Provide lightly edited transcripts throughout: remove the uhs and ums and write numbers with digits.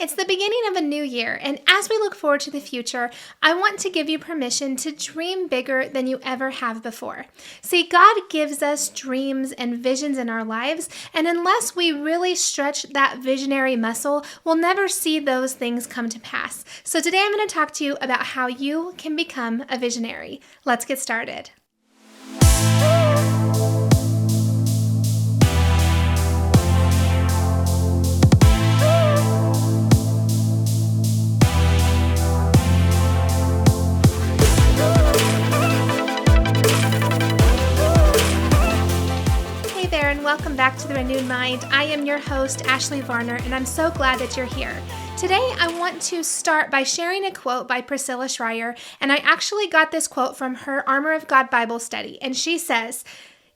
It's the beginning of a new year, and as we look forward to the future, I want to give you permission to dream bigger than you ever have before. See, God gives us dreams and visions in our lives, and unless we really stretch that visionary muscle, we'll never see those things come to pass. So today I'm going to talk to you about how you can become a visionary. Let's get started. Welcome back to The Renewed Mind. I am your host, Ashley Varner, and I'm so glad that you're here. Today, I want to start by sharing a quote by Priscilla Schreier, and I actually got this quote from her Armor of God Bible study, and she says,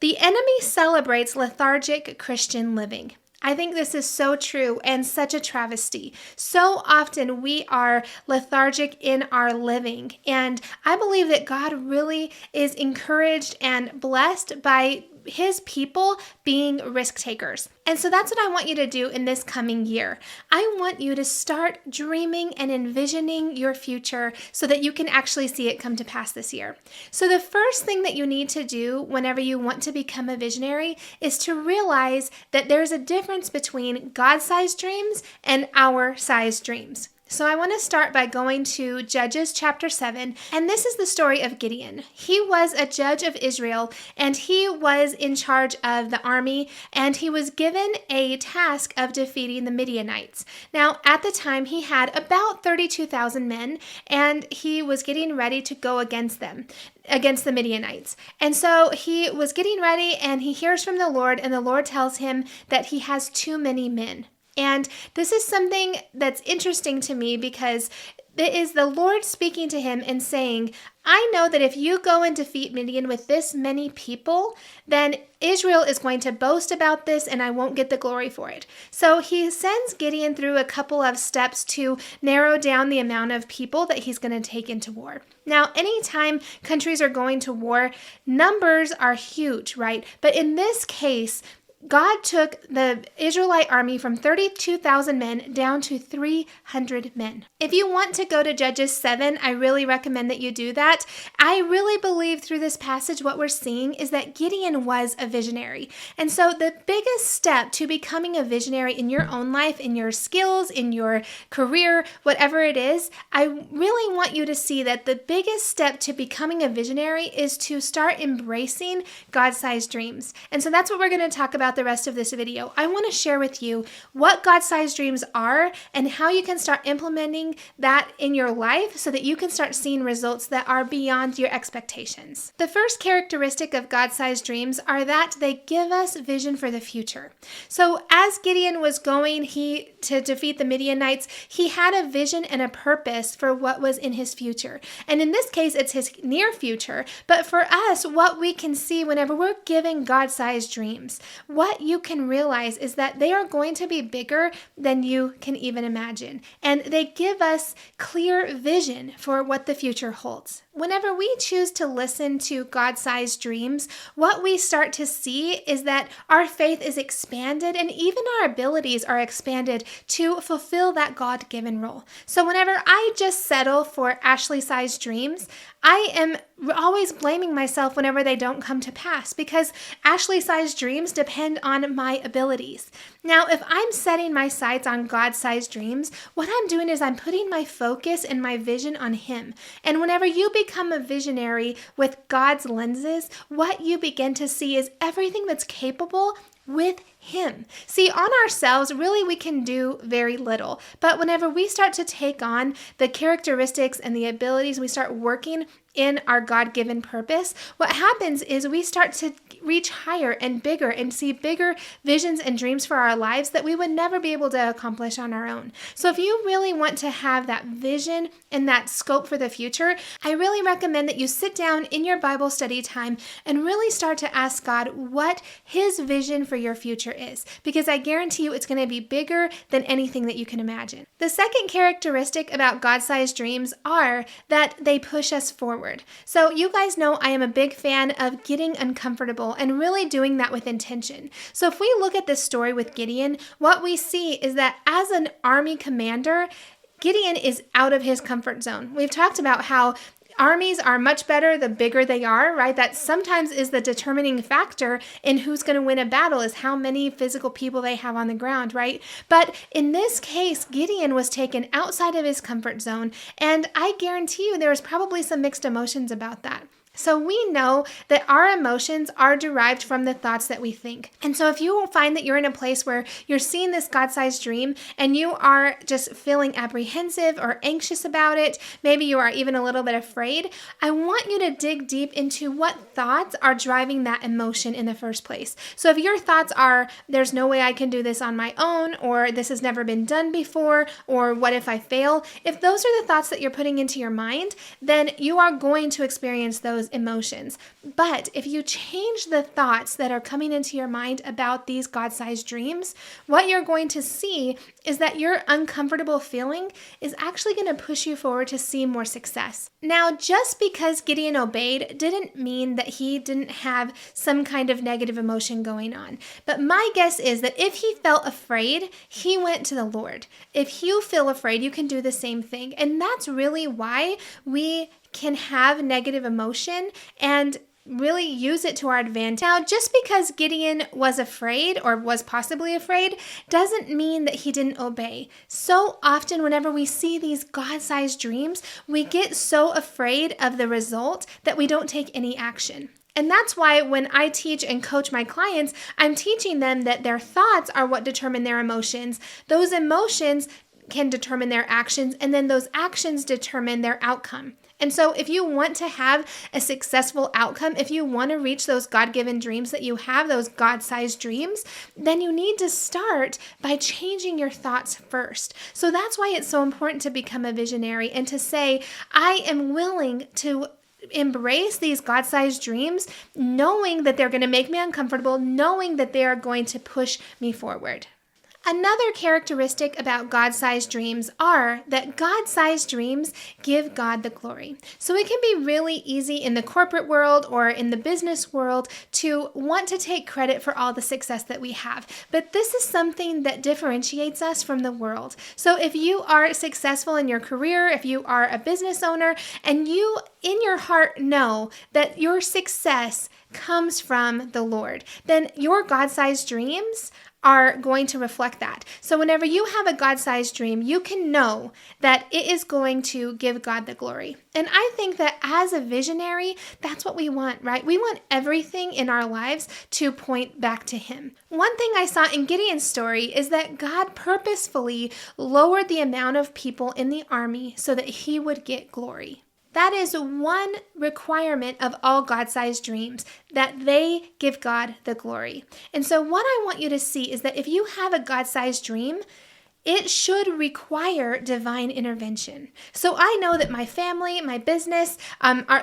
"The enemy celebrates lethargic Christian living." I think this is so true and such a travesty. So often we are lethargic in our living, and I believe that God really is encouraged and blessed by His people being risk takers. And so that's what I want you to do in this coming year. I want you to start dreaming and envisioning your future so that you can actually see it come to pass this year. So the first thing that you need to do whenever you want to become a visionary is to realize that there's a difference between God-sized dreams and our-sized dreams. So I want to start by going to Judges chapter 7, and this is the story of Gideon. He was a judge of Israel, and he was in charge of the army, and he was given a task of defeating the Midianites. Now, at the time, he had about 32,000 men, and he was getting ready to go against them, against the Midianites. And so he was getting ready, and he hears from the Lord, and the Lord tells him that he has too many men. And this is something that's interesting to me because it is the Lord speaking to him and saying, I know that if you go and defeat Midian with this many people, then Israel is going to boast about this and I won't get the glory for it. So he sends Gideon through a couple of steps to narrow down the amount of people that he's going to take into war. Now, anytime countries are going to war, numbers are huge, right? But in this case, God took the Israelite army from 32,000 men down to 300 men. If you want to go to Judges 7, I really recommend that you do that. I really believe through this passage what we're seeing is that Gideon was a visionary. And so the biggest step to becoming a visionary in your own life, in your skills, in your career, whatever it is, I really want you to see that the biggest step to becoming a visionary is to start embracing God-sized dreams. And so that's what we're going to talk about the rest of this video. I want to share with you what God-sized dreams are and how you can start implementing that in your life so that you can start seeing results that are beyond your expectations. The first characteristic of God-sized dreams are that they give us vision for the future. So as Gideon was going to defeat the Midianites, he had a vision and a purpose for what was in his future. And in this case, it's his near future. But for us, what we can see whenever we're given God-sized dreams, what you can realize is that they are going to be bigger than you can even imagine. And they give us clear vision for what the future holds. Whenever we choose to listen to God-sized dreams, what we start to see is that our faith is expanded and even our abilities are expanded to fulfill that God-given role. So whenever I just settle for Ashley-sized dreams, I am always blaming myself whenever they don't come to pass because Ashley-sized dreams depend on my abilities. Now, if I'm setting my sights on God-sized dreams, what I'm doing is I'm putting my focus and my vision on Him. And whenever you become a visionary with God's lenses, what you begin to see is everything that's capable with Him. See, on ourselves, really we can do very little. But whenever we start to take on the characteristics and the abilities, we start working in our God-given purpose, what happens is we start to reach higher and bigger and see bigger visions and dreams for our lives that we would never be able to accomplish on our own. So if you really want to have that vision and that scope for the future, I really recommend that you sit down in your Bible study time and really start to ask God what His vision for your future is, because I guarantee you it's going to be bigger than anything that you can imagine. The second characteristic about God-sized dreams are that they push us forward. So you guys know I am a big fan of getting uncomfortable and really doing that with intention. So if we look at this story with Gideon, what we see is that as an army commander, Gideon is out of his comfort zone. We've talked about how armies are much better the bigger they are, right? That sometimes is the determining factor in who's going to win a battle, is how many physical people they have on the ground, right? But in this case, Gideon was taken outside of his comfort zone, and I guarantee you there was probably some mixed emotions about that. So we know that our emotions are derived from the thoughts that we think. And so if you find that you're in a place where you're seeing this God-sized dream and you are just feeling apprehensive or anxious about it, maybe you are even a little bit afraid, I want you to dig deep into what thoughts are driving that emotion in the first place. So if your thoughts are, there's no way I can do this on my own, or this has never been done before, or what if I fail? If those are the thoughts that you're putting into your mind, then you are going to experience those emotions. But if you change the thoughts that are coming into your mind about these God-sized dreams, what you're going to see is that your uncomfortable feeling is actually going to push you forward to see more success. Now, just because Gideon obeyed didn't mean that he didn't have some kind of negative emotion going on. But my guess is that if he felt afraid, he went to the Lord. If you feel afraid, you can do the same thing. And that's really why we can have negative emotion and really use it to our advantage. Now, just because Gideon was afraid or was possibly afraid doesn't mean that he didn't obey. So often whenever we see these God-sized dreams, we get so afraid of the result that we don't take any action. And that's why when I teach and coach my clients, I'm teaching them that their thoughts are what determine their emotions. Those emotions can determine their actions, and then those actions determine their outcome. And so if you want to have a successful outcome, if you want to reach those God-given dreams that you have, those God-sized dreams, then you need to start by changing your thoughts first. So that's why it's so important to become a visionary and to say, I am willing to embrace these God-sized dreams, knowing that they're going to make me uncomfortable, knowing that they are going to push me forward. Another characteristic about God-sized dreams are that God-sized dreams give God the glory. So it can be really easy in the corporate world or in the business world to want to take credit for all the success that we have. But this is something that differentiates us from the world. So if you are successful in your career, if you are a business owner, and you in your heart know that your success comes from the Lord, then your God-sized dreams are going to reflect that. So whenever you have a God-sized dream, you can know that it is going to give God the glory. And I think that as a visionary, that's what we want, right? We want everything in our lives to point back to Him. One thing I saw in Gideon's story is that God purposefully lowered the amount of people in the army so that He would get glory. That is one requirement of all God-sized dreams, that they give God the glory. And so what I want you to see is that if you have a God-sized dream, it should require divine intervention. So I know that my family, my business,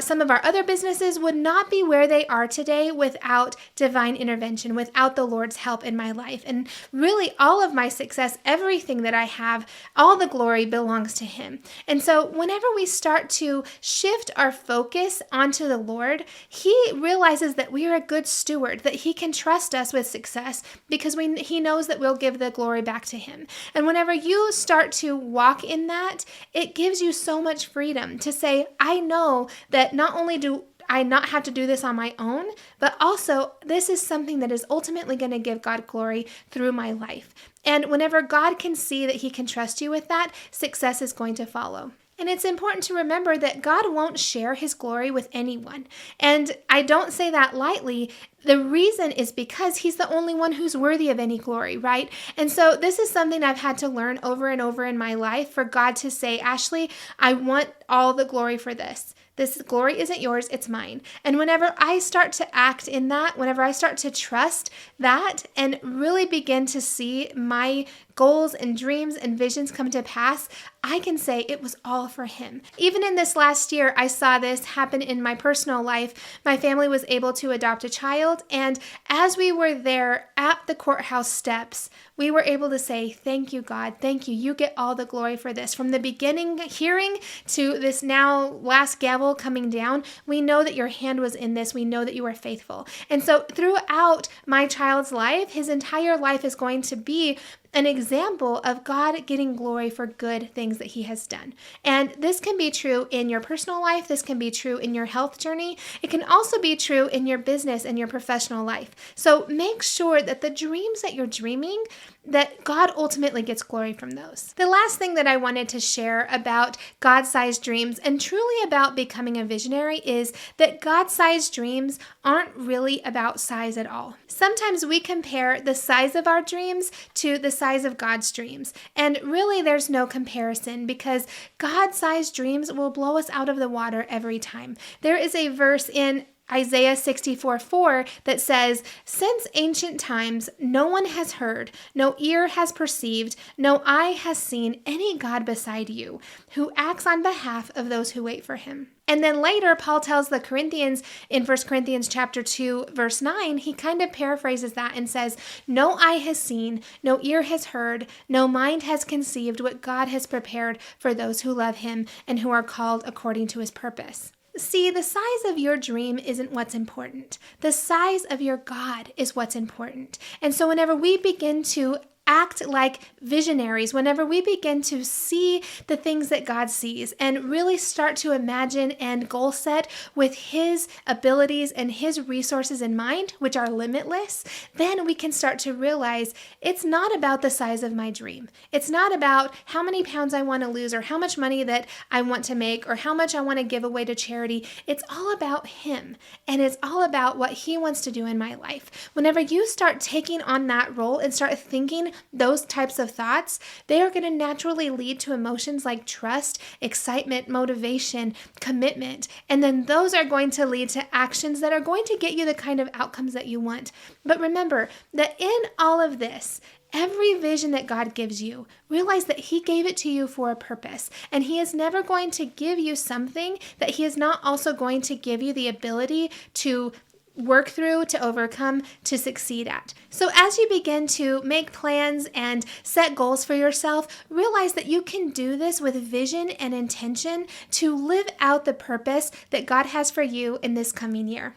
some of our other businesses would not be where they are today without divine intervention, without the Lord's help in my life. And really all of my success, everything that I have, all the glory belongs to Him. And so whenever we start to shift our focus onto the Lord, He realizes that we are a good steward, that He can trust us with success because He knows that we'll give the glory back to Him. And whenever you start to walk in that, it gives you so much freedom to say, I know that not only do I not have to do this on my own, but also this is something that is ultimately going to give God glory through my life. And whenever God can see that He can trust you with that, success is going to follow. And it's important to remember that God won't share His glory with anyone. And I don't say that lightly. The reason is because He's the only one who's worthy of any glory, right? And so this is something I've had to learn over and over in my life, for God to say, Ashley, I want all the glory for this. This glory isn't yours, it's mine. And whenever I start to act in that, whenever I start to trust that and really begin to see my goals and dreams and visions come to pass, I can say it was all for Him. Even in this last year, I saw this happen in my personal life. My family was able to adopt a child, child. And as we were there at the courthouse steps, we were able to say, thank you, God. Thank you. You get all the glory for this. From the beginning hearing to this now last gavel coming down, we know that your hand was in this. We know that you are faithful. And so throughout my child's life, his entire life is going to be an example of God getting glory for good things that he has done. And this can be true in your personal life. This can be true in your health journey. It can also be true in your business and your professional life. So make sure that the dreams that you're dreaming, that God ultimately gets glory from those. The last thing that I wanted to share about God-sized dreams and truly about becoming a visionary is that God-sized dreams aren't really about size at all. Sometimes we compare the size of our dreams to the size of God's dreams. And really there's no comparison because God-sized dreams will blow us out of the water every time. There is a verse in Isaiah 64:4 that says, since ancient times, no one has heard, no ear has perceived, no eye has seen any God beside you, who acts on behalf of those who wait for him. And then later, Paul tells the Corinthians in 1 Corinthians chapter 2, verse 9, he kind of paraphrases that and says, no eye has seen, no ear has heard, no mind has conceived what God has prepared for those who love him and who are called according to his purpose. See, the size of your dream isn't what's important. The size of your God is what's important. And so whenever we begin to act like visionaries, whenever we begin to see the things that God sees and really start to imagine and goal set with his abilities and his resources in mind, which are limitless, then we can start to realize it's not about the size of my dream. It's not about how many pounds I want to lose or how much money that I want to make or how much I want to give away to charity. It's all about him, and it's all about what he wants to do in my life. Whenever you start taking on that role and start thinking those types of thoughts, they are going to naturally lead to emotions like trust, excitement, motivation, commitment. And then those are going to lead to actions that are going to get you the kind of outcomes that you want. But remember that in all of this, every vision that God gives you, realize that he gave it to you for a purpose. And he is never going to give you something that he is not also going to give you the ability to work through, to overcome, to succeed at. So as you begin to make plans and set goals for yourself, realize that you can do this with vision and intention to live out the purpose that God has for you in this coming year.